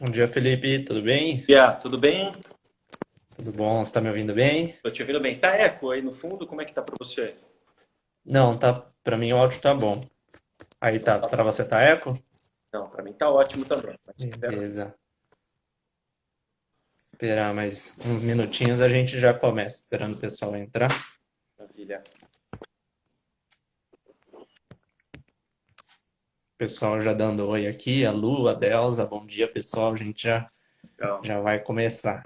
Bom dia, Felipe. Tudo bem? Tudo bem? Tudo bom? Você está me ouvindo bem? Tô te ouvindo bem. Tá eco aí no fundo? Como é que tá pra você? Não, tá. Para mim o áudio tá bom. Aí Não, tá. tá Para bom. você tá eco? Não, pra mim tá ótimo também. Mas espero. Beleza. Esperar mais uns minutinhos a gente já começa, esperando o pessoal entrar. Maravilha. O pessoal já dando oi aqui, a Lu, a Delza. Bom dia, pessoal. A gente Legal. já vai começar.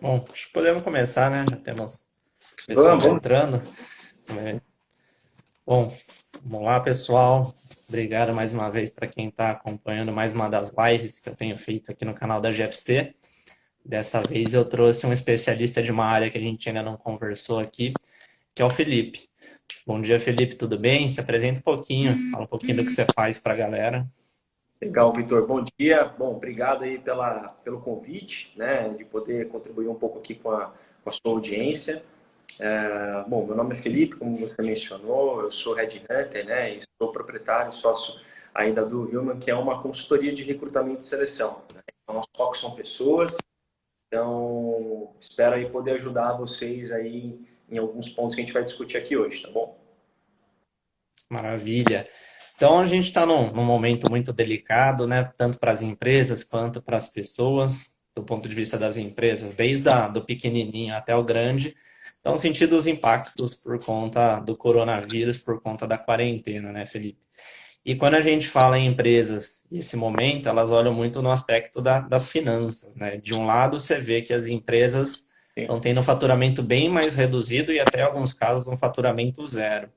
Bom, acho que podemos começar, né? Já temos o pessoal Vamos. entrando. Bom, vamos lá, pessoal. Obrigado mais uma vez para quem está acompanhando mais uma das lives que eu tenho feito aqui no canal da GFC. Dessa vez eu trouxe um especialista de uma área que a gente ainda não conversou aqui, que é o Felipe. Bom dia, Felipe, tudo bem? Se apresenta um pouquinho, fala um pouquinho do que você faz para a galera. Legal, Vitor. Bom dia. Bom, obrigado aí pelo convite, né, de poder contribuir um pouco aqui com a sua audiência. Bom, meu nome é Felipe, como você mencionou, eu sou Headhunter, né, e sou proprietário e sócio ainda do Human, que é uma consultoria de recrutamento e seleção, né? Então, nosso foco são pessoas. Então, espero aí poder ajudar vocês aí em alguns pontos que a gente vai discutir aqui hoje, tá bom? Maravilha. Então a gente está num momento muito delicado, né? Tanto para as empresas quanto para as pessoas, do ponto de vista das empresas, desde do pequenininho até o grande, estão sentindo os impactos por conta do coronavírus, por conta da quarentena, né, Felipe? E quando a gente fala em empresas, nesse momento, elas olham muito no aspecto das finanças, né? De um lado, você vê que as empresas Sim. estão tendo um faturamento bem mais reduzido e até em alguns casos um faturamento zero.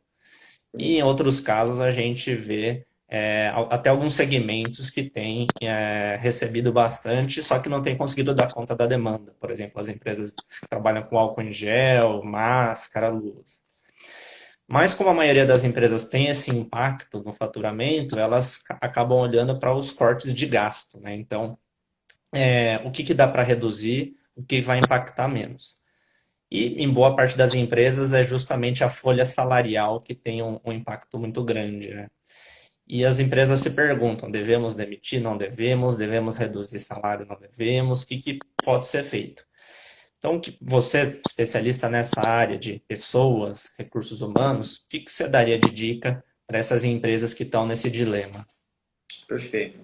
E em outros casos a gente vê até alguns segmentos que têm recebido bastante, só que não têm conseguido dar conta da demanda. Por exemplo, as empresas que trabalham com álcool em gel, máscara, luvas. Mas como a maioria das empresas tem esse impacto no faturamento, elas acabam olhando para os cortes de gasto, né? Então, o que dá para reduzir, o que vai impactar menos. E em boa parte das empresas é justamente a folha salarial que tem um impacto muito grande, né? E as empresas se perguntam: devemos demitir? Não devemos? Devemos reduzir salário? Não devemos? O que pode ser feito? Então, você, especialista nessa área de pessoas, recursos humanos, o que você daria de dica para essas empresas que estão nesse dilema? Perfeito.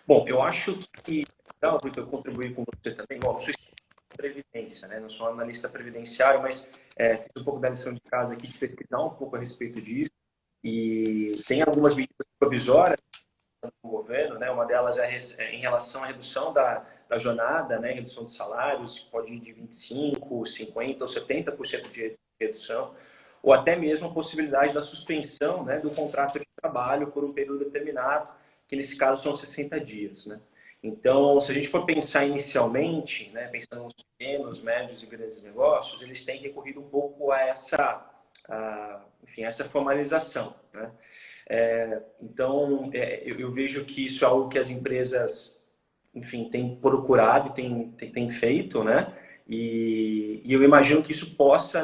Bom, eu acho que é legal, Vitor, contribuir com você também. Bom, eu sou especialista em previdência, né? Não sou analista previdenciário, mas fiz um pouco da lição de casa aqui de pesquisar um pouco a respeito disso. E tem algumas medidas provisórias do governo, né? Uma delas é em relação à redução da jornada, né? Redução de salários, que pode ir de 25%, 50% ou 70% de redução, ou até mesmo a possibilidade da suspensão, né, do contrato de trabalho por um período determinado, que nesse caso são 60 dias, né? Então, se a gente for pensar inicialmente, né, pensando nos pequenos, médios e grandes negócios, eles têm recorrido um pouco a enfim, essa formalização, né? Então, eu vejo que isso é algo que as empresas, enfim, têm procurado e têm feito, né? E eu imagino que isso possa,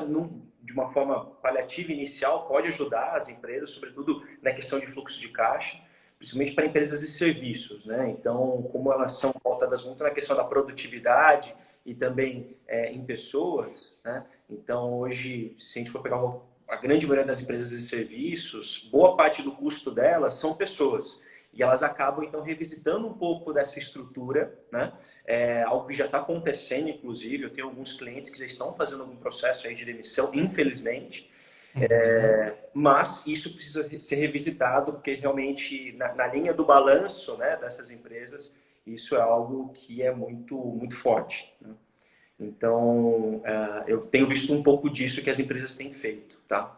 de uma forma paliativa inicial, pode ajudar as empresas, sobretudo na questão de fluxo de caixa, principalmente para empresas e serviços, né? Então, como elas são pautadas muito na questão da produtividade e também em pessoas, né? Então, hoje, se a gente for pegar a grande maioria das empresas e serviços, boa parte do custo delas são pessoas. E elas acabam, então, revisitando um pouco dessa estrutura, né? Algo que já está acontecendo, inclusive. Eu tenho alguns clientes que já estão fazendo algum processo aí de demissão, infelizmente. Uhum. Mas isso precisa ser revisitado, porque realmente, na linha do balanço, né, dessas empresas, isso é algo que é muito forte, né? Então, eu tenho visto um pouco disso que as empresas têm feito, tá?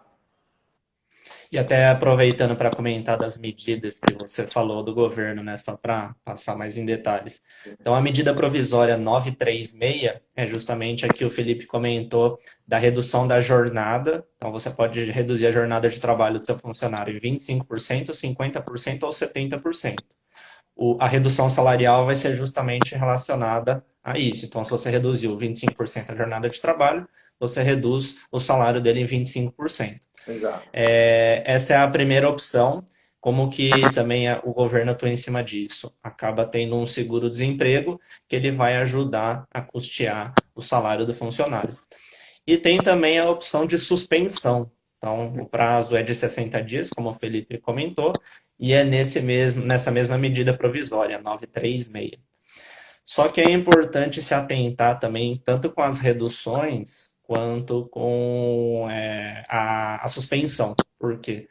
E até aproveitando para comentar das medidas que você falou do governo, né, só para passar mais em detalhes. Então, a medida provisória 936 é justamente a que o Felipe comentou da redução da jornada. Então, você pode reduzir a jornada de trabalho do seu funcionário em 25%, 50% ou 70%. A redução salarial vai ser justamente relacionada a isso. Então, se você reduziu 25% a jornada de trabalho, você reduz o salário dele em 25%. Exato. Essa é a primeira opção. Como que também o governo atua em cima disso? Acaba tendo um seguro-desemprego que ele vai ajudar a custear o salário do funcionário. E tem também a opção de suspensão. Então, o prazo é de 60 dias, como o Felipe comentou, e é nessa mesma medida provisória, 936. Só que é importante se atentar também, tanto com as reduções, quanto com a suspensão. Por quê?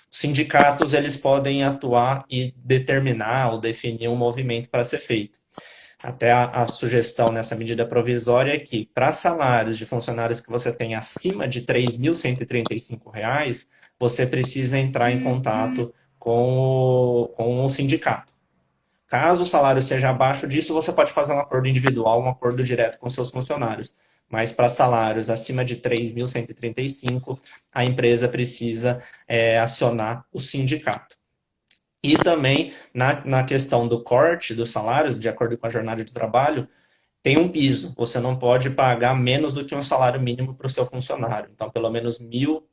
Os sindicatos eles podem atuar e determinar ou definir um movimento para ser feito. Até a sugestão nessa medida provisória é que, para salários de funcionários que você tem acima de R$ 3.135, você precisa entrar em contato com o sindicato. Caso o salário seja abaixo disso, você pode fazer um acordo individual, um acordo direto com seus funcionários. Mas para salários acima de 3.135, a empresa precisa acionar o sindicato. E também na questão do corte dos salários, de acordo com a jornada de trabalho, tem um piso. Você não pode pagar menos do que um salário mínimo para o seu funcionário. Então, pelo menos R$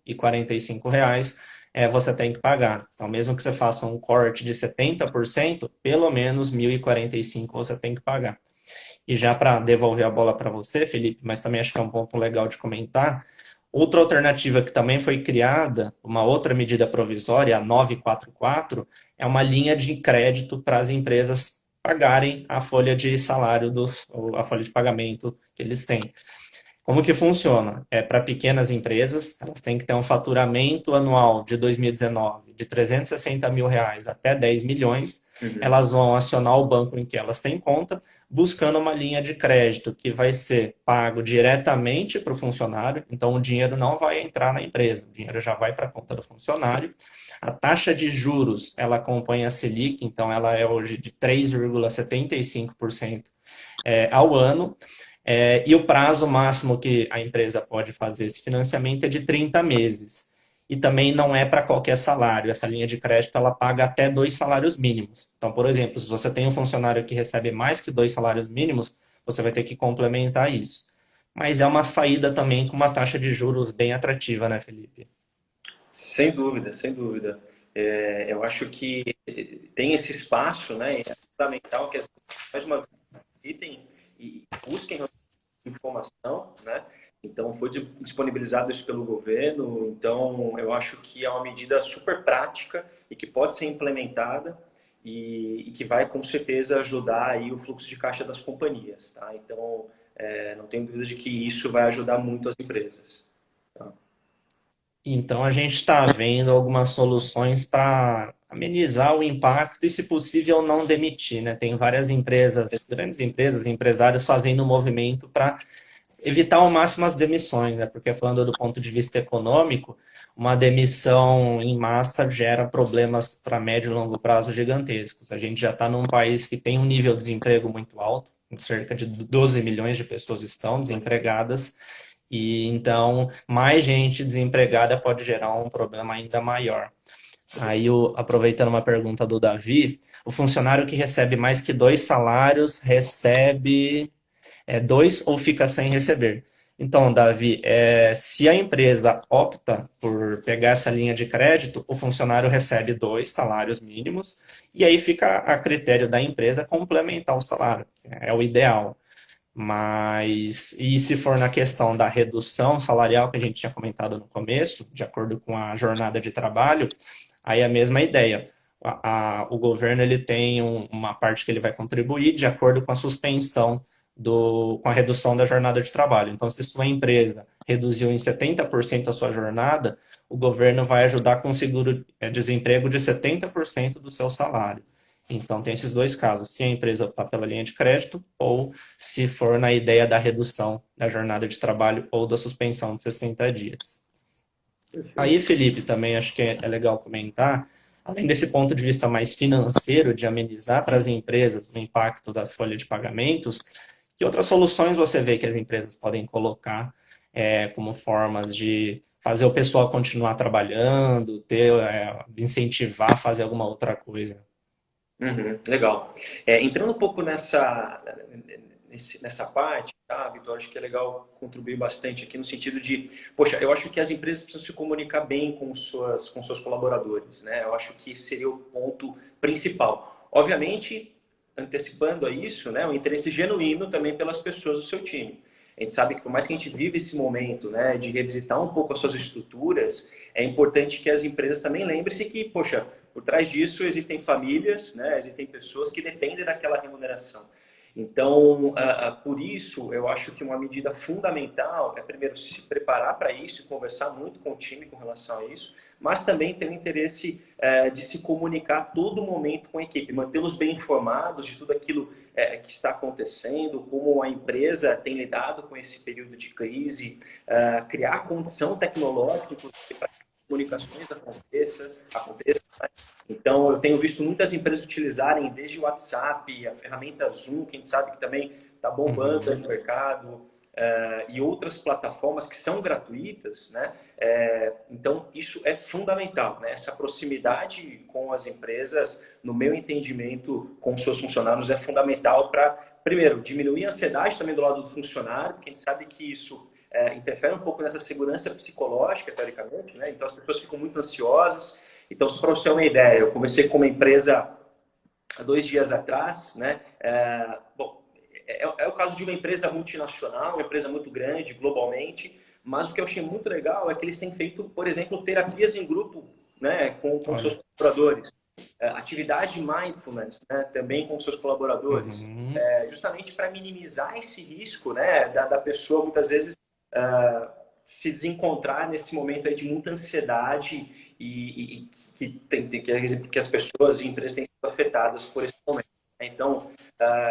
1.045 você tem que pagar. Então, mesmo que você faça um corte de 70%, pelo menos 1.045 você tem que pagar. E já para devolver a bola para você, Felipe, mas também acho que é um ponto legal de comentar, outra alternativa que também foi criada, uma outra medida provisória, a 944, é uma linha de crédito para as empresas pagarem a folha de salário, a folha de pagamento que eles têm. Como que funciona? Para pequenas empresas, elas têm que ter um faturamento anual de 2019 de R$ 360.000 até 10 milhões. Uhum. Elas vão acionar o banco em que elas têm conta, buscando uma linha de crédito que vai ser pago diretamente para o funcionário. Então, o dinheiro não vai entrar na empresa, o dinheiro já vai para a conta do funcionário. A taxa de juros, ela acompanha a Selic, então ela é hoje de 3,75% ao ano. E o prazo máximo que a empresa pode fazer esse financiamento é de 30 meses. E também não é para qualquer salário. Essa linha de crédito ela paga até 2 salários mínimos. Então, por exemplo, se você tem um funcionário que recebe mais que 2 salários mínimos, você vai ter que complementar isso. Mas é uma saída também com uma taxa de juros bem atrativa, né, Felipe? Sem dúvida, sem dúvida. Eu acho que tem esse espaço, né? É fundamental que as pessoas, mais uma vez, visitem e busquem informação, né? Então, foi disponibilizado isso pelo governo. Então, eu acho que é uma medida super prática e que pode ser implementada e que vai, com certeza, ajudar aí o fluxo de caixa das companhias, tá? Então, não tenho dúvida de que isso vai ajudar muito as empresas. Tá? Então a gente está vendo algumas soluções para amenizar o impacto e, se possível, não demitir, né? Tem várias empresas, grandes empresas, empresários fazendo um movimento para evitar ao máximo as demissões, né? Porque falando do ponto de vista econômico, uma demissão em massa gera problemas para médio e longo prazo gigantescos. A gente já está num país que tem um nível de desemprego muito alto, cerca de 12 milhões de pessoas estão desempregadas. E então, mais gente desempregada pode gerar um problema ainda maior. Aí, aproveitando uma pergunta do Davi, o funcionário que recebe mais que 2 salários recebe dois ou fica sem receber. Então, Davi, se a empresa opta por pegar essa linha de crédito, o funcionário recebe 2 salários mínimos e aí fica a critério da empresa complementar o salário. É o ideal. Mas, e se for na questão da redução salarial que a gente tinha comentado no começo, de acordo com a jornada de trabalho, aí é a mesma ideia. O governo ele tem uma parte que ele vai contribuir de acordo com a suspensão com a redução da jornada de trabalho. Então, se sua empresa reduziu em 70% a sua jornada, o governo vai ajudar com seguro-desemprego de 70% do seu salário. Então, tem esses dois casos, se a empresa optar pela linha de crédito ou se for na ideia da redução da jornada de trabalho ou da suspensão de 60 dias. Perfeito. Aí, Felipe, também acho que é legal comentar, além desse ponto de vista mais financeiro, de amenizar para as empresas o impacto da folha de pagamentos, que outras soluções você vê que as empresas podem colocar como formas de fazer o pessoal continuar trabalhando, incentivar a fazer alguma outra coisa? Uhum, legal. Entrando um pouco nessa parte, tá, Vitor? Acho que é legal contribuir bastante aqui no sentido de, poxa, eu acho que as empresas precisam se comunicar bem com seus colaboradores, né? Eu acho que seria o ponto principal. Obviamente, antecipando a isso, né, o interesse genuíno também pelas pessoas do seu time. A gente sabe que por mais que a gente vive esse momento, né, de revisitar um pouco as suas estruturas, é importante que as empresas também lembrem-se que, poxa, por trás disso existem famílias, né, existem pessoas que dependem daquela remuneração. Então, por isso, eu acho que uma medida fundamental é, primeiro, se preparar para isso, conversar muito com o time com relação a isso, mas também ter o interesse de se comunicar a todo momento com a equipe, mantê-los bem informados de tudo aquilo que está acontecendo, como a empresa tem lidado com esse período de crise, criar condição tecnológica para que as comunicações aconteçam. Então, eu tenho visto muitas empresas utilizarem desde o WhatsApp, a ferramenta Zoom, que a gente sabe que também está bombando no mercado, e outras plataformas que são gratuitas, né? Então, isso é fundamental, né? Essa proximidade com as empresas, no meu entendimento, com os seus funcionários, é fundamental para, primeiro, diminuir a ansiedade também do lado do funcionário, porque a gente sabe que isso interfere um pouco nessa segurança psicológica, teoricamente, né? Então, as pessoas ficam muito ansiosas. Então, só para você ter uma ideia, eu comecei com uma empresa há 2 dias atrás, né? Bom, é o caso de uma empresa multinacional, uma empresa muito grande globalmente, mas o que eu achei muito legal é que eles têm feito, por exemplo, terapias em grupo, né, com seus Olha. colaboradores. Atividade mindfulness, né, também com seus colaboradores, Uhum. justamente para minimizar esse risco, né, da pessoa muitas vezes se desencontrar nesse momento aí de muita ansiedade e que as pessoas e empresas têm sido afetadas por esse momento. Então,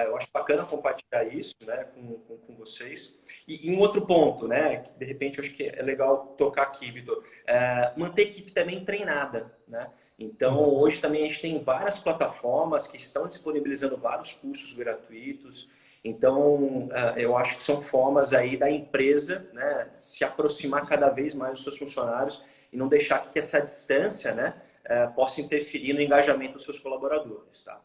eu acho bacana compartilhar isso, né, com vocês. E um outro ponto, né, que de repente eu acho que é legal tocar aqui, Vitor, manter a equipe também treinada, né? Então, hoje também a gente tem várias plataformas que estão disponibilizando vários cursos gratuitos. Então, eu acho que são formas aí da empresa, né, se aproximar cada vez mais dos seus funcionários e não deixar que essa distância, né, possa interferir no engajamento dos seus colaboradores, tá?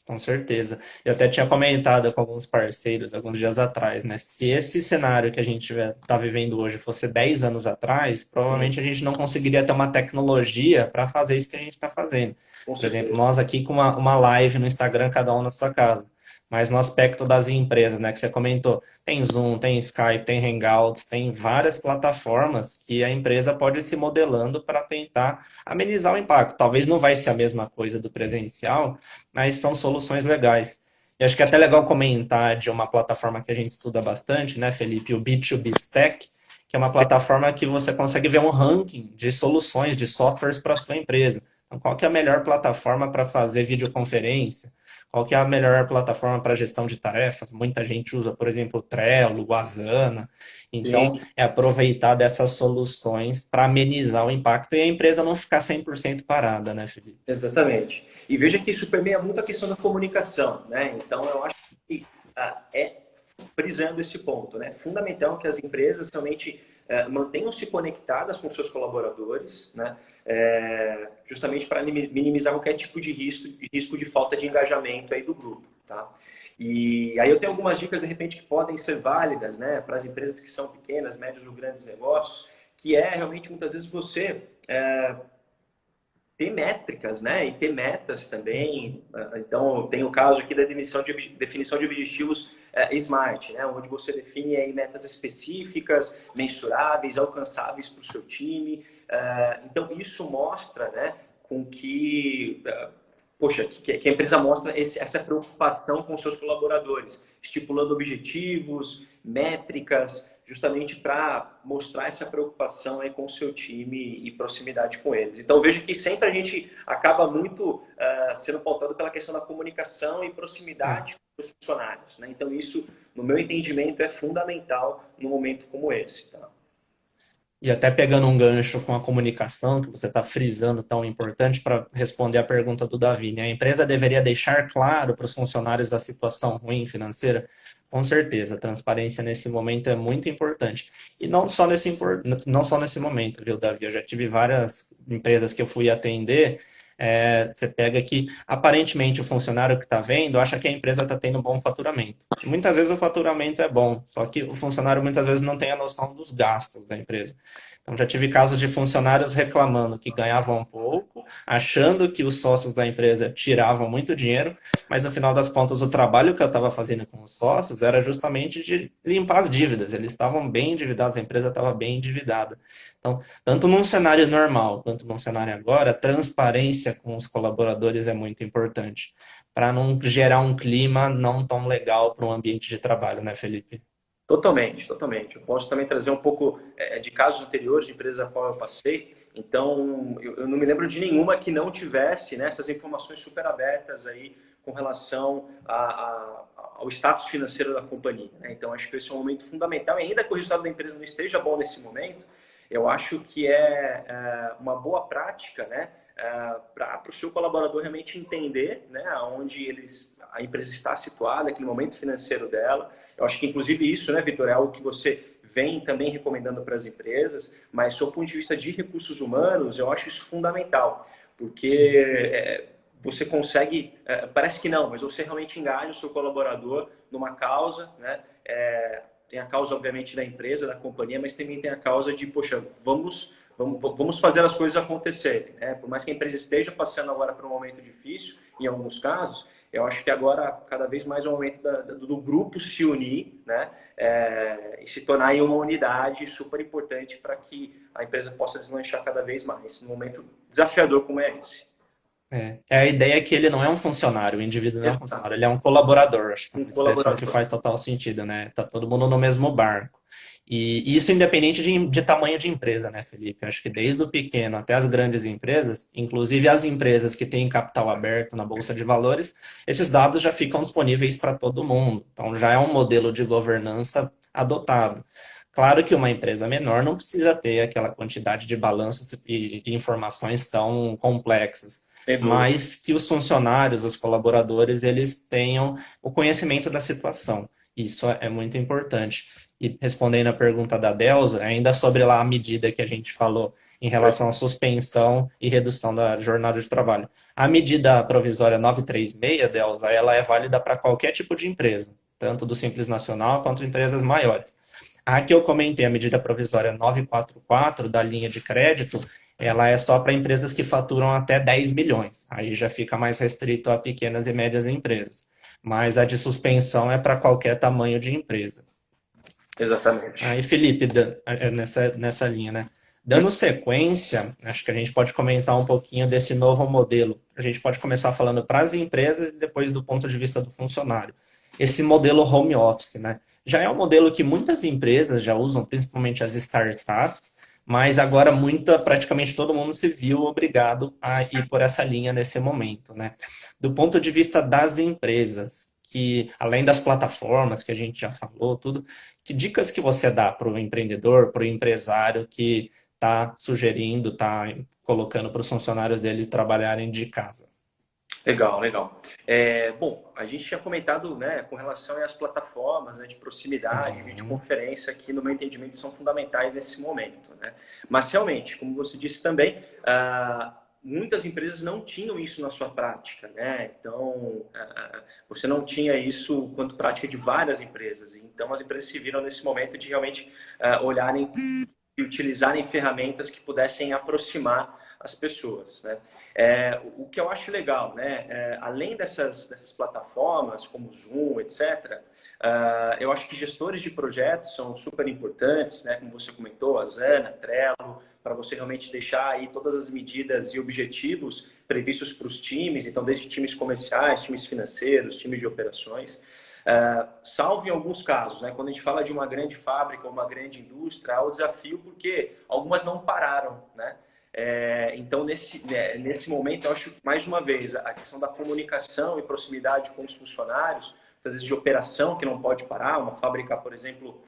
Com certeza. Eu até tinha comentado com alguns parceiros alguns dias atrás, né? Se esse cenário que a gente está vivendo hoje fosse 10 anos atrás, Uhum. provavelmente a gente não conseguiria ter uma tecnologia para fazer isso que a gente está fazendo. Com Por exemplo, certeza. nós aqui com uma live no Instagram, cada um na sua casa. Mas no aspecto das empresas, né, que você comentou, tem Zoom, tem Skype, tem Hangouts, tem várias plataformas que a empresa pode ir se modelando para tentar amenizar o impacto. Talvez não vai ser a mesma coisa do presencial, mas são soluções legais. E acho que é até legal comentar de uma plataforma que a gente estuda bastante, né, Felipe, o B2B Stack, que é uma plataforma que você consegue ver um ranking de soluções, de softwares para a sua empresa. Então, qual que é a melhor plataforma para fazer videoconferência? Qual que é a melhor plataforma para gestão de tarefas? Muita gente usa, por exemplo, o Trello, o Asana. Sim, Então, é aproveitar dessas soluções para amenizar o impacto e a empresa não ficar 100% parada, né, Felipe? exatamente. E veja que isso permeia muito a questão da comunicação, né? Então, eu acho que frisando esse ponto, né? É fundamental que as empresas realmente mantenham-se conectadas com seus colaboradores, né? Justamente para minimizar qualquer tipo de risco de falta de engajamento aí do grupo, tá? E aí eu tenho algumas dicas, de repente, que podem ser válidas, né? Para as empresas que são pequenas, médios ou grandes negócios, que é realmente, muitas vezes, você ter métricas, né? E ter metas também. Então, tem o caso aqui da definição de objetivos SMART, né? Onde você define aí metas específicas, mensuráveis, alcançáveis para o seu time. Então, isso mostra, né, com que, poxa, que a empresa mostra essa preocupação com seus colaboradores, estipulando objetivos, métricas, justamente para mostrar essa preocupação aí com o seu time e proximidade com eles. Então, eu vejo que sempre a gente acaba muito sendo pautado pela questão da comunicação e É. proximidade com os funcionários, né? Então, isso, no meu entendimento, é fundamental num momento como esse, tá? E até pegando um gancho com a comunicação, que você está frisando tão importante para responder a pergunta do Davi, né? A empresa deveria deixar claro para os funcionários a situação ruim financeira? Com certeza, a transparência nesse momento é muito importante. E não só nesse momento, viu, Davi? Eu já tive várias empresas que eu fui atender. Você pega que aparentemente o funcionário que está vendo acha que a empresa está tendo um bom faturamento. E muitas vezes o faturamento é bom, só que o funcionário muitas vezes não tem a noção dos gastos da empresa. Então, já tive casos de funcionários reclamando que ganhavam pouco, achando que os sócios da empresa tiravam muito dinheiro, mas no final das contas, o trabalho que eu estava fazendo com os sócios era justamente de limpar as dívidas. Eles estavam bem endividados, a empresa estava bem endividada. Então, tanto num cenário normal quanto num cenário agora, a transparência com os colaboradores é muito importante, para não gerar um clima não tão legal para um ambiente de trabalho, né, Felipe? Totalmente, totalmente. Eu posso também trazer um pouco de casos anteriores de empresas a qual eu passei. Então, eu não me lembro de nenhuma que não tivesse, né, essas informações super abertas aí com relação ao status financeiro da companhia, né? Então, acho que esse é um momento fundamental. E ainda que o resultado da empresa não esteja bom nesse momento, eu acho que é uma boa prática, né, para o seu colaborador realmente entender, né, onde a empresa está situada, aquele momento financeiro dela. Eu acho que, inclusive, isso, né, Vitor, é algo que você vem também recomendando para as empresas, mas, do ponto de vista de recursos humanos, eu acho isso fundamental, porque Sim. você consegue, parece que não, mas você realmente engaja o seu colaborador numa causa, né? Tem a causa, obviamente, da empresa, da companhia, mas também tem a causa de, poxa, vamos fazer as coisas acontecerem, né? Por mais que a empresa esteja passando agora por um momento difícil, em alguns casos, eu acho que agora, cada vez mais, é o momento do grupo se unir, né? E se tornar aí uma unidade super importante para que a empresa possa deslanchar cada vez mais, num momento desafiador como é esse. É a ideia que ele não é um funcionário, o indivíduo não é um funcionário, Exato. ele é um colaborador. Acho que é Um uma expressão que colaborador. faz total sentido, né? Tá todo mundo no mesmo barco. E isso independente de tamanho de empresa, né, Felipe? Acho que desde o pequeno até as grandes empresas, inclusive as empresas que têm capital aberto na Bolsa de Valores, esses dados já ficam disponíveis para todo mundo. Então já é um modelo de governança adotado. Claro que uma empresa menor não precisa ter aquela quantidade de balanços e informações tão complexas, Sem dúvida. mas que os funcionários, os colaboradores, eles tenham o conhecimento da situação. Isso é muito importante. E respondendo a pergunta da Delza, ainda sobre lá a medida que a gente falou em relação à suspensão e redução da jornada de trabalho. A medida provisória 936, Delza, ela é válida para qualquer tipo de empresa, tanto do Simples Nacional quanto empresas maiores. A que eu comentei, a medida provisória 944 da linha de crédito, ela é só para empresas que faturam até 10 milhões. Aí já fica mais restrito a pequenas e médias empresas. Mas a de suspensão é para qualquer tamanho de empresa. Exatamente. Aí, Felipe, nessa linha, né? Dando sequência, acho que a gente pode comentar um pouquinho desse novo modelo. A gente pode começar falando para as empresas e depois do ponto de vista do funcionário. Esse modelo home office, né? Já é um modelo que muitas empresas já usam, principalmente as startups, mas agora praticamente todo mundo se viu obrigado a ir por essa linha nesse momento, né? Do ponto de vista das empresas, que além das plataformas que a gente já falou, tudo, que dicas que você dá para o empreendedor, para o empresário que está sugerindo, está colocando para os funcionários dele trabalharem de casa? Legal, legal. Bom, a gente tinha comentado, né, com relação às plataformas, né, de proximidade, Uhum. videoconferência, que no meu entendimento são fundamentais nesse momento, né? Mas realmente, como você disse também, muitas empresas não tinham isso na sua prática, né? Então, você não tinha isso quanto prática de várias empresas. Então, as empresas se viram nesse momento de realmente olharem e utilizarem ferramentas que pudessem aproximar as pessoas, né? O que eu acho legal, né? Além dessas plataformas como Zoom, etc., eu acho que gestores de projetos são super importantes, né? Como você comentou, a Asana, Trello, para você realmente deixar aí todas as medidas e objetivos previstos para os times, então desde times comerciais, times financeiros, times de operações. Salvo em alguns casos, né? Quando a gente fala de uma grande fábrica ou uma grande indústria, há o desafio porque algumas não pararam, né? Então, nesse momento, eu acho que, mais uma vez, a questão da comunicação e proximidade com os funcionários, às vezes de operação que não pode parar, uma fábrica, por exemplo,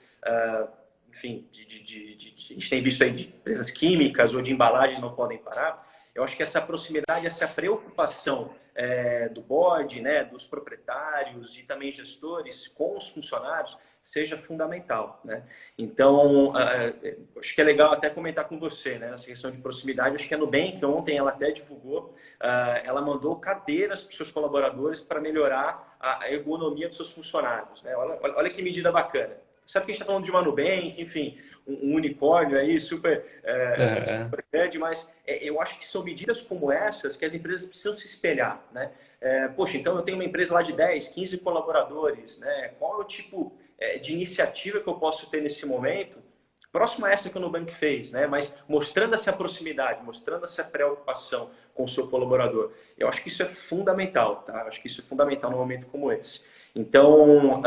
enfim, a gente tem visto aí de empresas químicas ou de embalagens não podem parar. Eu acho que essa proximidade, essa preocupação do board, né, dos proprietários e também gestores com os funcionários seja fundamental, né? Então, acho que é legal até comentar com você, né, essa questão de proximidade. Acho que a Nubank, ontem, ela até divulgou, ela mandou cadeiras para os seus colaboradores para melhorar a ergonomia dos seus funcionários, né? Olha que medida bacana. Sabe que a gente está falando de uma Nubank, enfim, um unicórnio aí super, super grande, mas eu acho que são medidas como essas que as empresas precisam se espelhar, né? Poxa, então eu tenho uma empresa lá de 10, 15 colaboradores, né? Qual é o tipo de iniciativa que eu posso ter nesse momento? Próximo a essa que o Nubank fez, né? Mas mostrando essa proximidade, mostrando essa preocupação com o seu colaborador. Eu acho que isso é fundamental, tá? Eu acho que isso é fundamental num momento como esse. Então,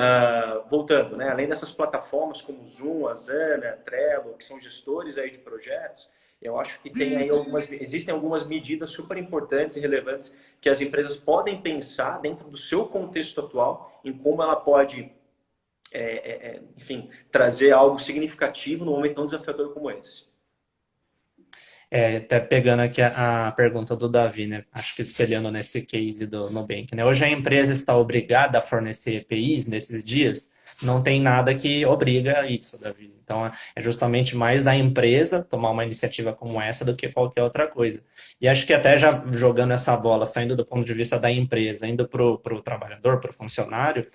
voltando, né? Além dessas plataformas como Zoom, Asana, Trello, que são gestores aí de projetos, eu acho que tem aí existem algumas medidas super importantes e relevantes que as empresas podem pensar dentro do seu contexto atual em como ela pode, enfim, trazer algo significativo num momento tão desafiador como esse. Até pegando aqui a pergunta do Davi, né? Acho que espelhando nesse case do Nubank, né? Hoje a empresa está obrigada a fornecer EPIs nesses dias, não tem nada que obriga isso, Davi. Então é justamente mais da empresa tomar uma iniciativa como essa do que qualquer outra coisa. E acho que até já jogando essa bola, saindo do ponto de vista da empresa, indo para o trabalhador, para o funcionário,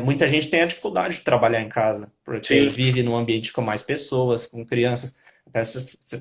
muita gente tem a dificuldade de trabalhar em casa, porque Sim, vive num ambiente com mais pessoas, com crianças. Até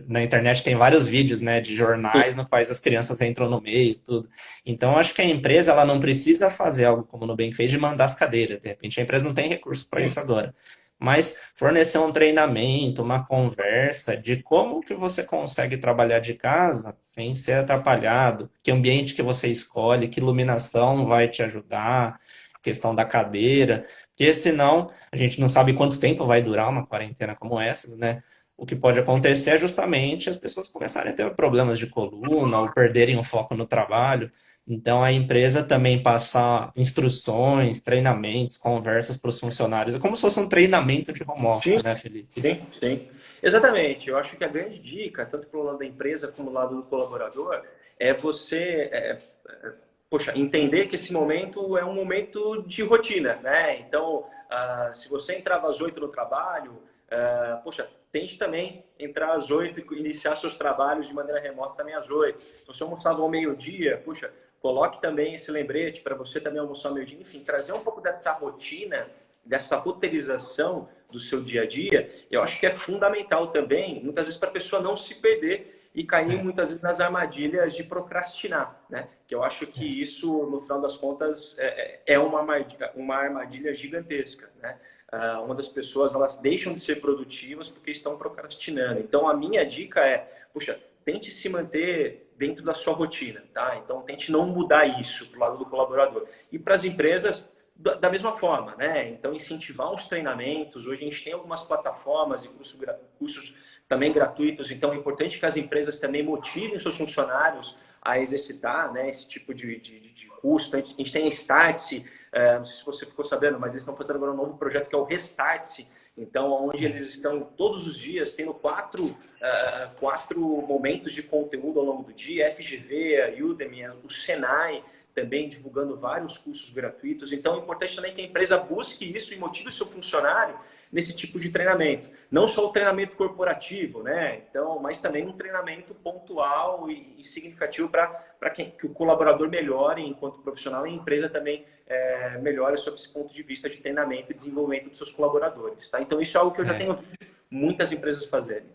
na internet tem vários vídeos, né, de jornais no quais as crianças entram no meio e tudo. Então, acho que a empresa ela não precisa fazer algo como o Nubank fez de mandar as cadeiras. De repente, a empresa não tem recurso para isso agora. Mas fornecer um treinamento, uma conversa de como que você consegue trabalhar de casa sem ser atrapalhado, que ambiente que você escolhe, que iluminação vai te ajudar, questão da cadeira, porque senão a gente não sabe quanto tempo vai durar uma quarentena como essas, né? O que pode acontecer é justamente as pessoas começarem a ter problemas de coluna ou perderem o foco no trabalho. Então, a empresa também passar instruções, treinamentos, conversas para os funcionários. É como se fosse um treinamento de home sim, office, né, Felipe? sim, sim. Exatamente. Eu acho que a grande dica, tanto para o lado da empresa como do lado do colaborador, é você poxa, entender que esse momento é um momento de rotina, né? Então, se você entrava às 8 no trabalho, poxa, tente também entrar às 8 e iniciar seus trabalhos de maneira remota também às 8. Se você almoçava ao meio-dia, puxa, coloque também esse lembrete para você também almoçar ao meio-dia. Enfim, trazer um pouco dessa rotina, dessa roteirização do seu dia a dia, eu acho que é fundamental também, muitas vezes, para a pessoa não se perder e cair É, muitas vezes nas armadilhas de procrastinar, né? Que eu acho que isso, no final das contas, é uma armadilha gigantesca, né? Uma das pessoas, elas deixam de ser produtivas porque estão procrastinando. Então, a minha dica é, puxa, tente se manter dentro da sua rotina, tá? Então, tente não mudar isso para o lado do colaborador. E para as empresas, da mesma forma, né? Então, incentivar os treinamentos. Hoje a gente tem algumas plataformas e cursos também gratuitos. Então, é importante que as empresas também motivem seus funcionários a exercitar, né, esse tipo de curso. Então, a gente tem a Startse, não sei se você ficou sabendo, mas eles estão fazendo agora um novo projeto que é o Restartse. Então, onde eles estão todos os dias tendo quatro momentos de conteúdo ao longo do dia, FGV, a Udemy, o Senai, também divulgando vários cursos gratuitos. Então, é importante também que a empresa busque isso e motive o seu funcionário nesse tipo de treinamento. Não só o treinamento corporativo, né? Então, mas também um treinamento pontual e significativo para que o colaborador melhore enquanto profissional e a empresa também melhore sob esse ponto de vista de treinamento e desenvolvimento dos seus colaboradores. Tá? Então, isso é algo que eu já é. tenho visto muitas empresas fazerem.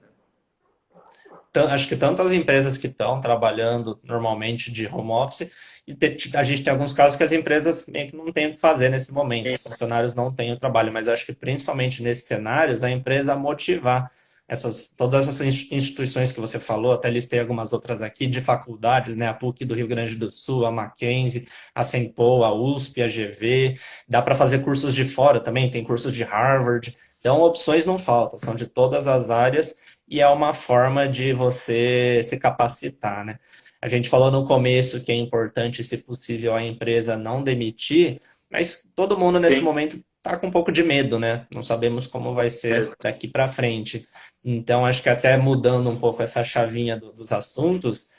Acho que tanto as empresas que estão trabalhando normalmente de home office, e a gente tem alguns casos que as empresas meio que não têm o que fazer nesse momento, os funcionários não têm o trabalho, mas acho que principalmente nesses cenários, a empresa motivar todas essas instituições que você falou, até listei algumas outras aqui, de faculdades, né? A PUC do Rio Grande do Sul, a Mackenzie, a Sempo, a USP, a GV. Dá para fazer cursos de fora também, tem cursos de Harvard. Então, opções não faltam, são de todas as áreas e é uma forma de você se capacitar, né? A gente falou no começo que é importante, se possível, a empresa não demitir, mas todo mundo nesse Sim, momento está com um pouco de medo, né? Não sabemos como vai ser mesmo. daqui para frente. Então, acho que até mudando um pouco essa chavinha dos assuntos,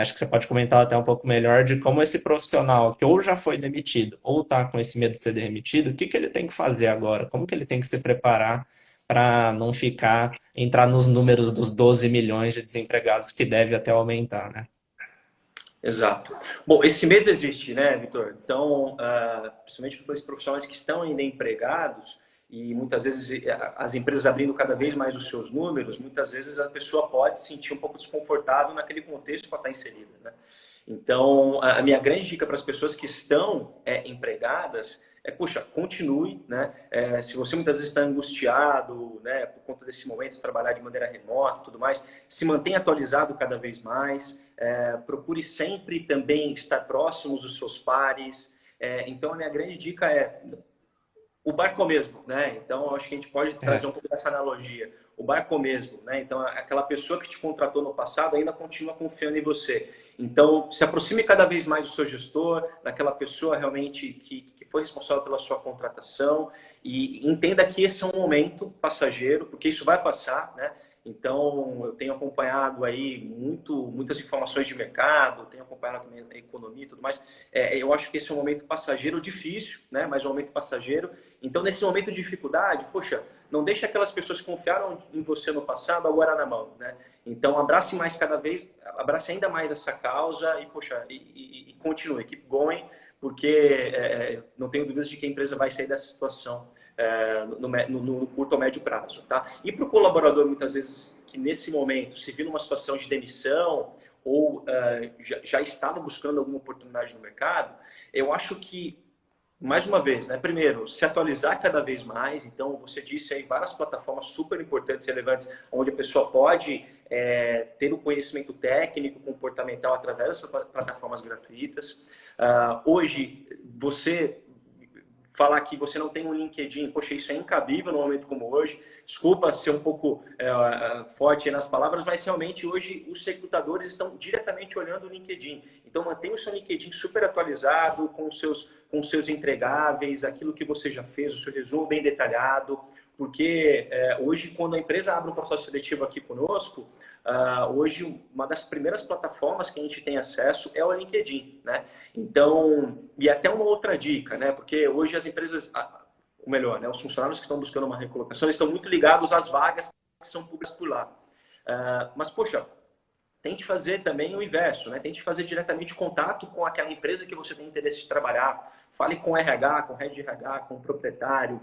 acho que você pode comentar até um pouco melhor de como esse profissional que ou já foi demitido ou está com esse medo de ser demitido, o que que ele tem que fazer agora? Como que ele tem que se preparar para não entrar nos números dos 12 milhões de desempregados que deve até aumentar, né? Exato. Bom, esse medo existe, né, Vitor? Então, principalmente para esses profissionais que estão ainda empregados e muitas vezes as empresas abrindo cada vez mais os seus números, muitas vezes a pessoa pode se sentir um pouco desconfortável naquele contexto para estar inserida, né? Então, a minha grande dica para as pessoas que estão empregadas é, puxa, continue, né? Se você muitas vezes está angustiado, né, por conta desse momento de trabalhar de maneira remota e tudo mais, se mantenha atualizado cada vez mais, procure sempre também estar próximos dos seus pares. Então, a minha grande dica é o barco é o mesmo, né? Então, acho que a gente pode trazer É, um pouco dessa analogia. O barco é o mesmo, né? Então, aquela pessoa que te contratou no passado ainda continua confiando em você. Então, se aproxime cada vez mais do seu gestor, daquela pessoa realmente que foi responsável pela sua contratação e entenda que esse é um momento passageiro, porque isso vai passar, né? Então, eu tenho acompanhado aí muitas informações de mercado, tenho acompanhado também a economia e tudo mais. Eu acho que esse é um momento passageiro difícil, né? Mas é um momento passageiro. Então, nesse momento de dificuldade, poxa, não deixe aquelas pessoas que confiaram em você no passado agora na mão, né? Então, abrace mais cada vez, abrace ainda mais essa causa e, poxa, e continue, keep going, porque não tenho dúvidas de que a empresa vai sair dessa situação no curto ou médio prazo, tá? E para o colaborador, muitas vezes, que nesse momento se viu numa situação de demissão ou já estava buscando alguma oportunidade no mercado, eu acho que mais uma vez, né? Primeiro, se atualizar cada vez mais. Então, você disse aí várias plataformas super importantes e relevantes, onde a pessoa pode ter o conhecimento técnico, comportamental através dessas plataformas gratuitas. Hoje, você falar que você não tem um LinkedIn, poxa, isso é incabível num momento como hoje. Desculpa ser um pouco forte nas palavras, mas realmente hoje os recrutadores estão diretamente olhando o LinkedIn. Então mantenha o seu LinkedIn super atualizado, com seus entregáveis, aquilo que você já fez, o seu resumo bem detalhado, porque hoje, quando a empresa abre um processo seletivo aqui conosco, hoje uma das primeiras plataformas que a gente tem acesso é o LinkedIn, né? Então, e até uma outra dica, né? Porque hoje as empresas, ou melhor, né? Os funcionários que estão buscando uma recolocação estão muito ligados às vagas que são públicas por lá. Mas, poxa, tente fazer também o inverso, né? Tente fazer diretamente contato com aquela empresa que você tem interesse de trabalhar. Fale com o RH, com o head de RH, com o proprietário,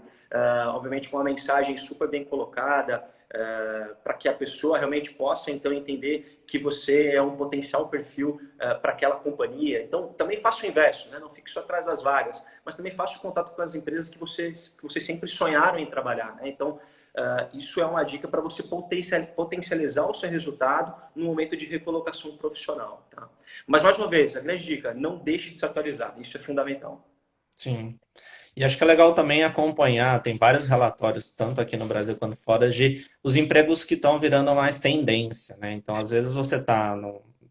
obviamente com uma mensagem super bem colocada, para que a pessoa realmente possa, então, entender que você é um potencial perfil para aquela companhia. Então, também faça o inverso, né? Não fique só atrás das vagas, mas também faça o contato com as empresas que vocês sempre sonharam em trabalhar, né? Então, isso é uma dica para você potencializar o seu resultado no momento de recolocação profissional. Tá? Mas, mais uma vez, a grande dica, não deixe de se atualizar. Isso é fundamental. sim. E acho que é legal também acompanhar, tem vários relatórios, tanto aqui no Brasil quanto fora, de os empregos que estão virando mais tendência, né? Então, às vezes você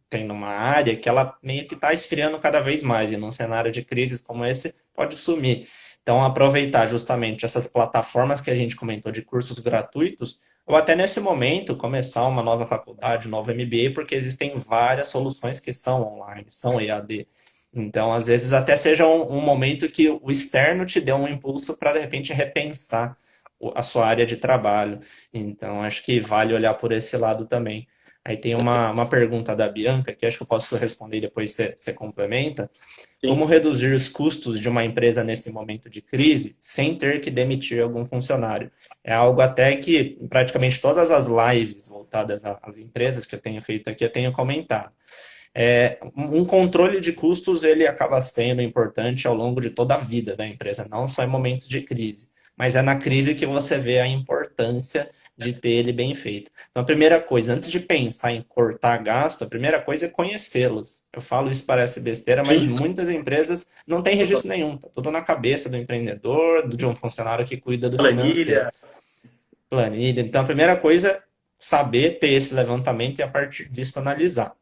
tem numa área que ela meio que está esfriando cada vez mais, e num cenário de crises como esse, pode sumir. Então, aproveitar justamente essas plataformas que a gente comentou de cursos gratuitos, ou até nesse momento começar uma nova faculdade, um novo MBA, porque existem várias soluções que são online, são EAD. Então, às vezes, até seja um momento que o externo te dê um impulso para, de repente, repensar a sua área de trabalho. Então, acho que vale olhar por esse lado também. Aí tem uma pergunta da Bianca, que acho que eu posso responder e depois você complementa. Como Sim. reduzir os custos de uma empresa nesse momento de crise sem ter que demitir algum funcionário? É algo até que praticamente todas as lives voltadas às empresas que eu tenho feito aqui, eu tenho comentado. Um controle de custos ele acaba sendo importante ao longo de toda a vida da empresa, não só em momentos de crise, mas é na crise que você vê a importância de ter ele bem feito. Então, a primeira coisa, antes de pensar em cortar gasto, a primeira coisa é conhecê-los. Eu falo isso, parece besteira, mas Sim, muitas empresas não têm registro nenhum. Tá tudo na cabeça do empreendedor, de um funcionário que cuida do financeiro. planilha. Planilha. Então, a primeira coisa é saber ter esse levantamento e a partir disso analisar.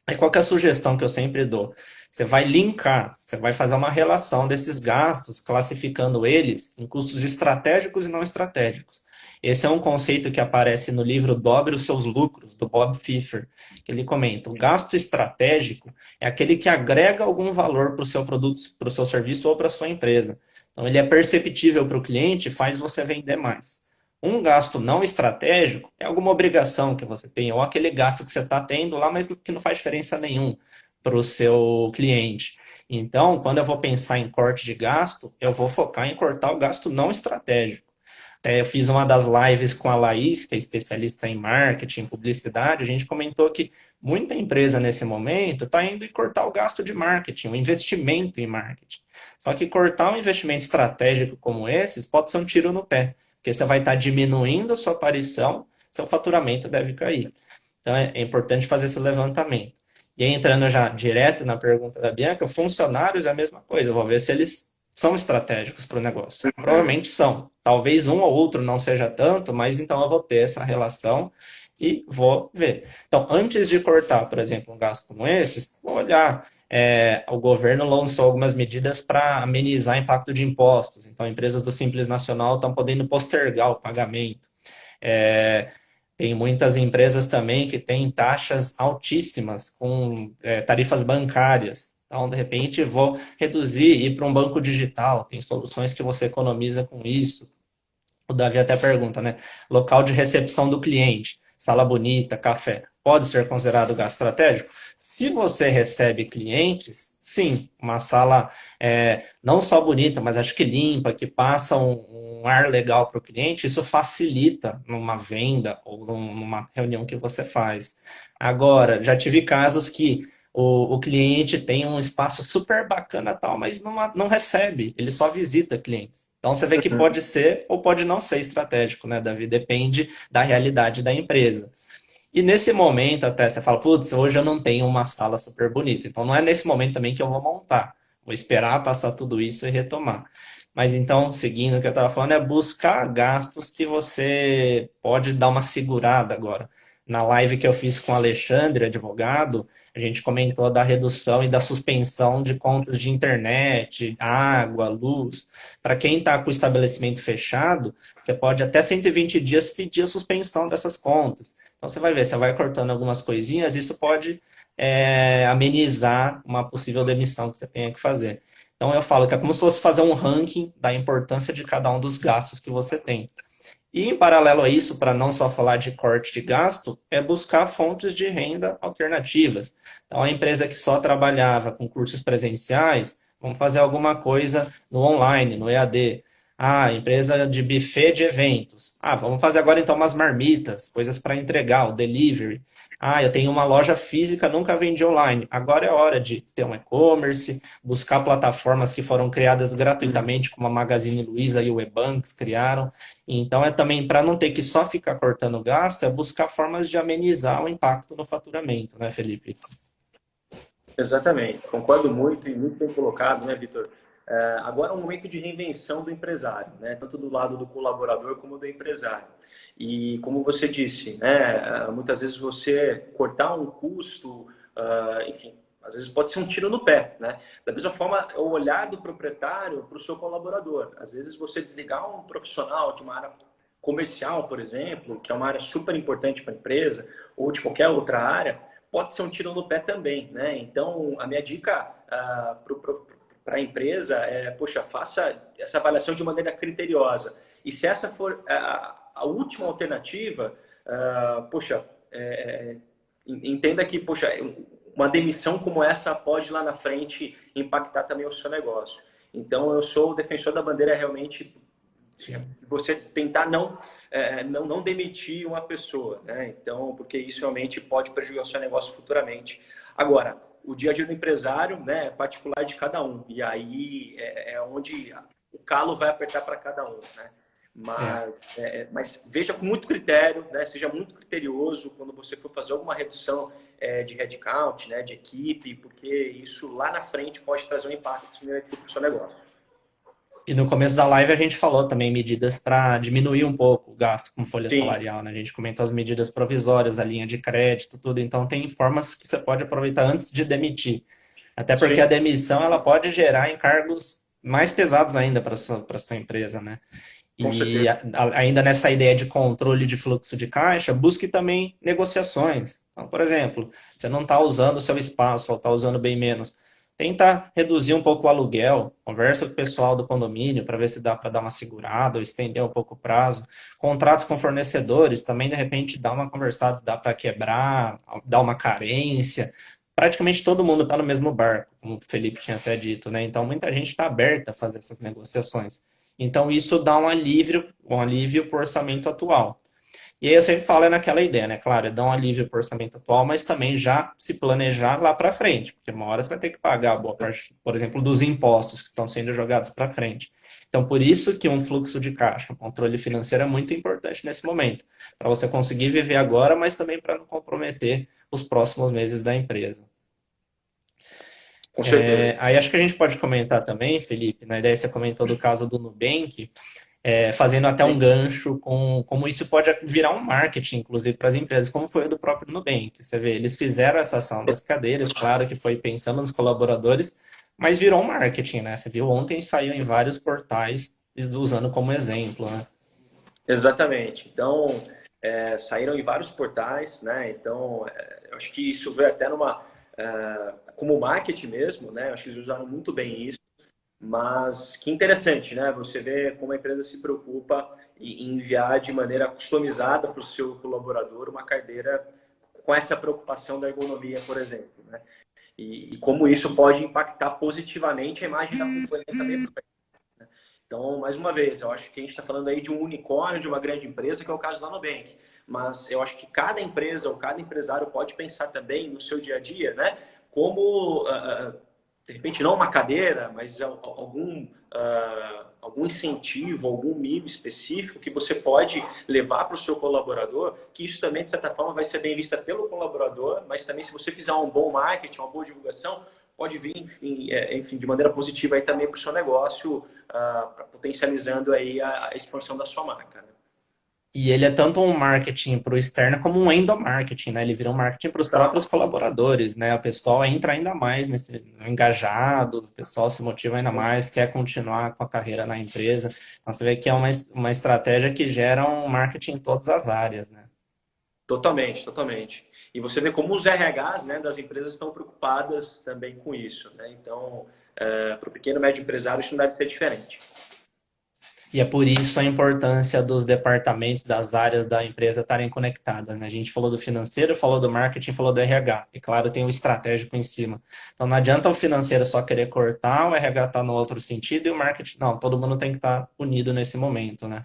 Aí qual que é a sugestão que eu sempre dou? Você vai linkar, você vai fazer uma relação desses gastos, classificando eles em custos estratégicos e não estratégicos. Esse é um conceito que aparece no livro Dobre os Seus Lucros, do Bob Fifer, que ele comenta: o gasto estratégico é aquele que agrega algum valor para o seu produto, para o seu serviço ou para a sua empresa. Então, ele é perceptível para o cliente e faz você vender mais. Um gasto não estratégico é alguma obrigação que você tem, ou aquele gasto que você está tendo lá, mas que não faz diferença nenhuma para o seu cliente. Então, quando eu vou pensar em corte de gasto, eu vou focar em cortar o gasto não estratégico. Eu fiz uma das lives com a Laís, que é especialista em marketing, publicidade. A gente comentou que muita empresa nesse momento está indo e cortar o gasto de marketing, o investimento em marketing. Só que cortar um investimento estratégico como esses pode ser um tiro no pé, porque você vai estar diminuindo a sua aparição, seu faturamento deve cair. Então é importante fazer esse levantamento. E aí, entrando já direto na pergunta da Bianca, funcionários é a mesma coisa. Eu vou ver se eles são estratégicos para o negócio. Provavelmente são. Talvez um ou outro não seja tanto, mas então eu vou ter essa relação e vou ver. Então, antes de cortar, por exemplo, um gasto como esses, vou olhar. O governo lançou algumas medidas para amenizar o impacto de impostos. Então, empresas do Simples Nacional estão podendo postergar o pagamento. É, Tem muitas empresas também que têm taxas altíssimas com tarifas bancárias. Então, de repente, vou reduzir e ir para um banco digital. Tem soluções que você economiza com isso. O Davi até pergunta, né? Local de recepção do cliente, sala bonita, café, pode ser considerado gasto estratégico? Se você recebe clientes, sim, uma sala não só bonita, mas acho que limpa, que passa um ar legal para o cliente, isso facilita numa venda ou numa reunião que você faz. Agora, já tive casos que o cliente tem um espaço super bacana tal, mas não recebe, ele só visita clientes. Então você vê que Uhum. pode ser ou pode não ser estratégico, né, Davi? Depende da realidade da empresa. E nesse momento até você fala, putz, hoje eu não tenho uma sala super bonita. Então não é nesse momento também que eu vou montar. Vou esperar passar tudo isso e retomar. Mas então, seguindo o que eu estava falando, é buscar gastos que você pode dar uma segurada agora. Na live que eu fiz com o Alexandre, advogado, a gente comentou da redução e da suspensão de contas de internet, água, luz. Para quem está com o estabelecimento fechado, você pode até 120 dias pedir a suspensão dessas contas. Então você vai ver, você vai cortando algumas coisinhas, isso pode amenizar uma possível demissão que você tenha que fazer. Então eu falo que é como se fosse fazer um ranking da importância de cada um dos gastos que você tem. E em paralelo a isso, para não só falar de corte de gasto, é buscar fontes de renda alternativas. Então, a empresa que só trabalhava com cursos presenciais, vamos fazer alguma coisa no online, no EAD. Ah, empresa de buffet de eventos. Ah, vamos fazer agora então umas marmitas, coisas para entregar, o delivery. Ah, eu tenho uma loja física, nunca vendi online. Agora é hora de ter um e-commerce, buscar plataformas que foram criadas gratuitamente, como a Magazine Luiza e o Ebanks criaram. Então, é também para não ter que só ficar cortando gasto, é buscar formas de amenizar o impacto no faturamento, né, Felipe? Exatamente, concordo muito e muito bem colocado, né, Vitor? Agora é um momento de reinvenção do empresário, né? Tanto do lado do colaborador como do empresário. E como você disse, né, muitas vezes você cortar um custo, enfim, às vezes pode ser um tiro no pé, né? Da mesma forma, o olhar do proprietário para o seu colaborador. Às vezes você desligar um profissional de uma área comercial, por exemplo, que é uma área super importante para a empresa, ou de qualquer outra área, pode ser um tiro no pé também, né? Então, a minha dica para a empresa é, poxa, faça essa avaliação de maneira criteriosa. E se essa for a última alternativa, poxa, entenda que, poxa, uma demissão como essa pode lá na frente impactar também o seu negócio. Então, eu sou o defensor da bandeira realmente você tentar não demitir uma pessoa, né? Então, porque isso realmente pode prejudicar o seu negócio futuramente. Agora, o dia a dia do empresário, né, é particular de cada um. E aí é onde o calo vai apertar para cada um, né? É. Mas veja com muito critério, né? Seja muito criterioso quando você for fazer alguma redução de headcount, né? De equipe, porque isso lá na frente pode trazer um impacto negativo para o seu negócio. E no começo da live a gente falou também medidas para diminuir um pouco o gasto com folha Sim, salarial, né? A gente comentou as medidas provisórias, a linha de crédito, tudo. Então tem formas que você pode aproveitar antes de demitir. Até porque a sim, demissão ela pode gerar encargos mais pesados ainda para sua empresa, né? com E certeza. ainda nessa ideia de controle de fluxo de caixa, busque também negociações. Então, por exemplo, você não está usando o seu espaço ou está usando bem menos. Tenta reduzir um pouco o aluguel, conversa com o pessoal do condomínio para ver se dá para dar uma segurada ou estender um pouco o prazo. Contratos com fornecedores também, de repente, dá uma conversada se dá para quebrar, dar uma carência. Praticamente todo mundo está no mesmo barco, como o Felipe tinha até dito, né? Então, muita gente está aberta a fazer essas negociações. Então, isso dá um alívio para o orçamento atual. E aí eu sempre falo é naquela ideia, né? Claro, é dar um alívio para o orçamento atual, mas também já se planejar lá para frente, porque uma hora você vai ter que pagar boa parte, por exemplo, dos impostos que estão sendo jogados para frente. Então, por isso que um fluxo de caixa, um controle financeiro é muito importante nesse momento, para você conseguir viver agora, mas também para não comprometer os próximos meses da empresa. Com certeza. Aí acho que a gente pode comentar também, Felipe, na ideia você comentou do caso do Nubank, fazendo até um Sim. gancho com como isso pode virar um marketing, inclusive, para as empresas, como foi o do próprio Nubank. Você vê, eles fizeram essa ação das cadeiras, claro que foi pensando nos colaboradores, mas virou um marketing, né? Você viu, ontem saiu em vários portais usando como exemplo, né? Exatamente. Então, saíram em vários portais, né? Então, eu acho que isso veio até como marketing mesmo, né? Eu acho que eles usaram muito bem isso. Mas que interessante, né? Você vê como a empresa se preocupa em enviar de maneira customizada para o seu colaborador uma carteira com essa preocupação da ergonomia, por exemplo, né? E como isso pode impactar positivamente a imagem da companhia também. Então, mais uma vez, eu acho que a gente está falando aí de um unicórnio, de uma grande empresa, que é o caso da Nubank. Mas eu acho que cada empresa ou cada empresário pode pensar também no seu dia a dia, né? Como, de repente, não uma cadeira, mas algum incentivo, algum mimo específico que você pode levar para o seu colaborador, que isso também, de certa forma, vai ser bem vista pelo colaborador, mas também se você fizer um bom marketing, uma boa divulgação, pode vir, enfim, de maneira positiva aí também para o seu negócio, potencializando aí a expansão da sua marca, né? E ele é tanto um marketing para o externo como um endomarketing, né? Ele vira um marketing para os próprios Total. colaboradores, né? O pessoal entra ainda mais nesse engajado, o pessoal se motiva ainda mais, quer continuar com a carreira na empresa. Então você vê que é uma estratégia que gera um marketing em todas as áreas, né? Totalmente, totalmente. E você vê como os RHs, né, das empresas estão preocupadas também com isso, né? Então, para o pequeno e médio empresário, isso não deve ser diferente. E é por isso a importância dos departamentos, das áreas da empresa estarem conectadas, né? A gente falou do financeiro, falou do marketing, falou do RH. E claro, tem o estratégico em cima. Então não adianta o financeiro só querer cortar, o RH tá no outro sentido e o marketing não. Todo mundo tem que estar unido nesse momento, né?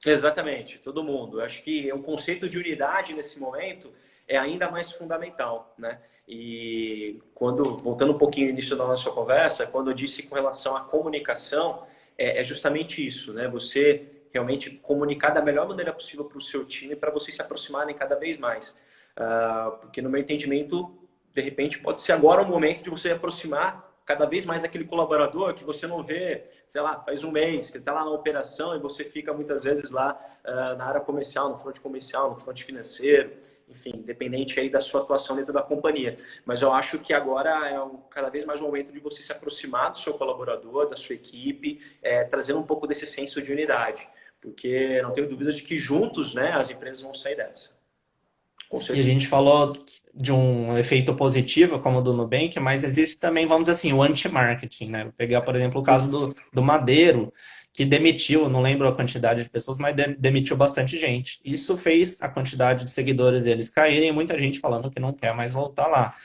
Exatamente, todo mundo. Eu acho que o conceito de unidade nesse momento é ainda mais fundamental, né? E voltando um pouquinho no início da nossa conversa, quando eu disse com relação à comunicação, é justamente isso, né? Você realmente comunicar da melhor maneira possível para o seu time para vocês se aproximarem cada vez mais. Porque no meu entendimento, de repente, pode ser agora o momento de você aproximar cada vez mais daquele colaborador que você não vê, sei lá, faz um mês, que está lá na operação e você fica muitas vezes lá na área comercial, no front comercial, no front financeiro, enfim, dependente aí da sua atuação dentro da companhia. Mas eu acho que agora cada vez mais um momento de você se aproximar do seu colaborador, da sua equipe, trazendo um pouco desse senso de unidade, porque não tenho dúvida de que juntos, né, as empresas vão sair dessa. Com E a certeza. gente falou de um efeito positivo, como o do Nubank, mas existe também, vamos dizer assim, o anti-marketing, né? Vou pegar, por exemplo, o caso do Madeiro, que demitiu, não lembro a quantidade de pessoas, mas demitiu bastante gente. Isso fez a quantidade de seguidores deles caírem e muita gente falando que não quer mais voltar lá.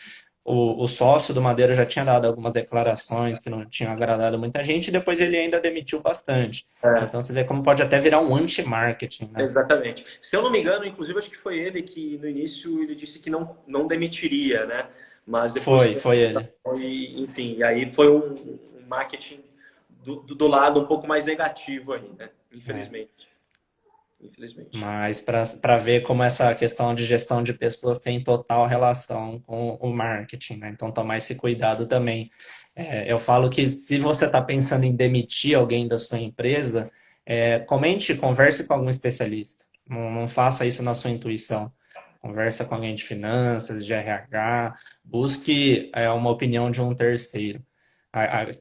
O sócio do Madeira já tinha dado algumas declarações que não tinham agradado muita gente, e depois ele ainda demitiu bastante. É. Então você vê como pode até virar um anti-marketing, né? Exatamente. Se eu não me engano, inclusive, acho que foi ele que no início ele disse que não demitiria, né? Mas depois, Foi ele. enfim, e aí foi um marketing do lado um pouco mais negativo aí, né? É. Infelizmente. Infelizmente. Mas para ver como essa questão de gestão de pessoas tem total relação com o marketing, né? Então, tomar esse cuidado também. Eu falo que se você está pensando em demitir alguém da sua empresa, comente, converse com algum especialista. Não faça isso na sua intuição. Conversa com alguém de finanças, de RH, busque uma opinião de um terceiro.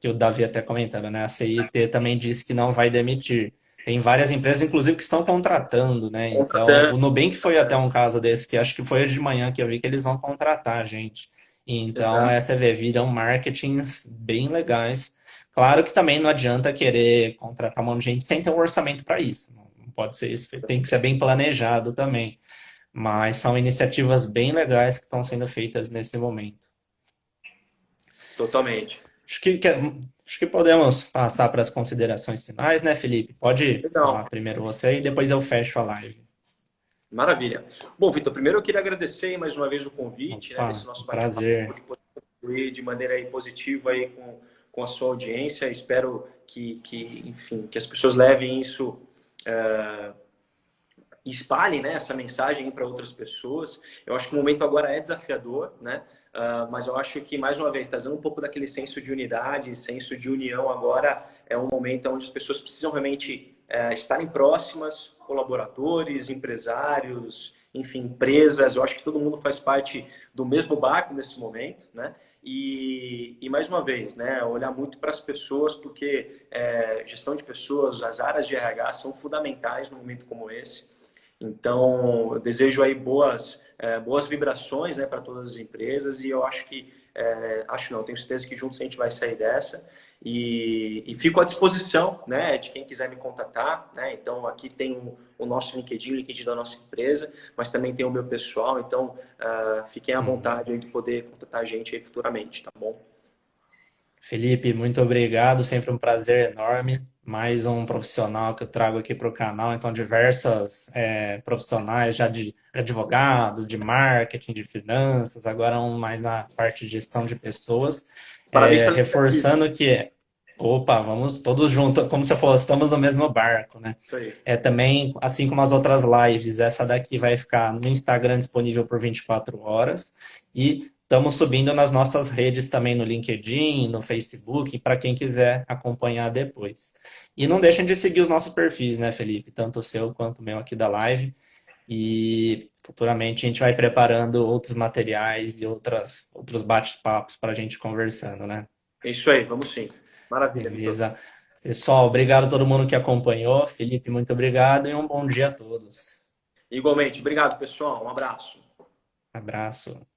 Que o Davi até comentando, né? A CIT também disse que não vai demitir. Tem várias empresas, inclusive, que estão contratando, né? Então, o Contratante, Nubank foi até um caso desse, que acho que foi hoje de manhã que eu vi que eles vão contratar, gente. Então, exato. você vê, viram marketings bem legais. Claro que também não adianta querer contratar um monte de gente sem ter um orçamento para isso. Não pode ser isso, tem que ser bem planejado também. Mas são iniciativas bem legais que estão sendo feitas nesse momento. Totalmente. Acho que podemos passar para as considerações finais, né, Felipe? Pode Legal. falar primeiro você e depois eu fecho a live. Maravilha. Bom, Vitor, primeiro eu queria agradecer mais uma vez o convite, né, Opa, desse nosso um bate-papo, prazer. de poder contribuir de maneira aí positiva aí com a sua audiência. Espero enfim, que as pessoas levem isso e espalhem, né, essa mensagem para outras pessoas. Eu acho que o momento agora é desafiador, né? Mas eu acho que, mais uma vez, trazendo um pouco daquele senso de unidade, senso de união agora, é um momento onde as pessoas precisam realmente estarem próximas, colaboradores, empresários, enfim, empresas. Eu acho que todo mundo faz parte do mesmo barco nesse momento, né? E mais uma vez, né, olhar muito para as pessoas, porque gestão de pessoas, as áreas de RH são fundamentais num momento como esse. Então, eu desejo aí boas vibrações, né, para todas as empresas e eu acho que, acho não, tenho certeza que juntos a gente vai sair dessa e fico à disposição, né, de quem quiser me contatar, né, então aqui tem o nosso LinkedIn, o LinkedIn da nossa empresa, mas também tem o meu pessoal, então fiquem à Uhum. vontade aí de poder contatar a gente aí futuramente, tá bom? Felipe, muito obrigado. Sempre um prazer enorme. Mais um profissional que eu trago aqui para o canal. Então, diversas profissionais já de advogados, de marketing, de finanças, agora um mais na parte de gestão de pessoas. Parabéns pela iniciativa. Reforçando que, opa, vamos todos juntos, como você falou, estamos no mesmo barco, né? Isso aí. Também, assim como as outras lives, essa daqui vai ficar no Instagram disponível por 24 horas. E estamos subindo nas nossas redes também no LinkedIn, no Facebook, para quem quiser acompanhar depois. E não deixem de seguir os nossos perfis, né, Felipe? Tanto o seu quanto o meu aqui da live. E futuramente a gente vai preparando outros materiais e outros bate-papos para a gente conversando, né? É isso aí, vamos sim. Maravilha, Vitor. Beleza. Pessoal, obrigado a todo mundo que acompanhou. Felipe, muito obrigado e um bom dia a todos. Igualmente. Obrigado, pessoal. Um abraço. Abraço.